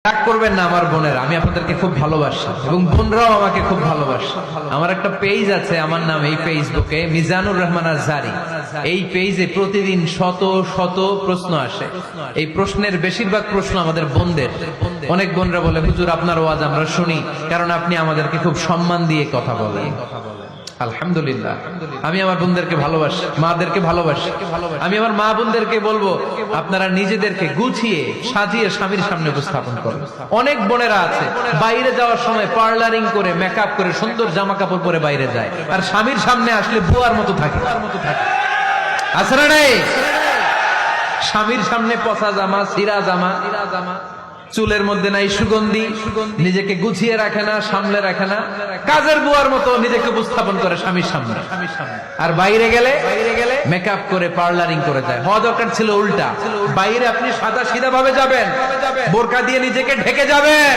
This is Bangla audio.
রাগ করবেন না আমার বোনেরা, আমি আপনাদেরকে খুব ভালোবাসি এবং বোনরাও আমাকে খুব ভালোবাসে। আমার একটা পেজ আছে আমার নাম, এই ফেসবুকে মিজানুর রহমান আজহারী। এই পেজে প্রতিদিন শত শত প্রশ্ন আসে। এই প্রশ্নের বেশিরভাগ প্রশ্ন আমাদের বোনদের। অনেক বোনরা বলে, হুজুর আপনার ওয়াজ আমরা শুনি, কারণ আপনি আমাদেরকে খুব সম্মান দিয়ে কথা বলেন। আলহামদুলিল্লাহ, আমি আমার বোনদেরকে ভালোবাসি, মাদেরকে ভালোবাসি। আমি আমার মা বোনদেরকে বলবো, আপনারা নিজেদেরকে গুছিয়ে সাজিয়ে স্বামীর সামনে উপস্থাপন করুন। অনেক বোনেরা আছে বাইরে যাওয়ার সময় পার্লারিং করে, মেকআপ করে, সুন্দর জামা কাপড় পরে বাইরে যায়, আর স্বামীর সামনে আসলে বুয়ার মতো থাকে। আছে না নাই? স্বামীর সামনে পচা জামা, ছিঁড়া জামা, চুলের মধ্যে নাই সুগন্ধি, নিজেকে গুছিয়ে রাখে না, সামলে রাখে না, কাজের বুয়ার মতো নিজেকে উপস্থাপন করে স্বামীর সামনে। আর বাইরে গেলে মেকআপ করে, পার্লারিং করে যায়। হওয়া দরকার ছিল উল্টা। বাইরে আপনি সাদা সিধা ভাবে যাবেন, বোরকা দিয়ে নিজেকে ঢেকে যাবেন,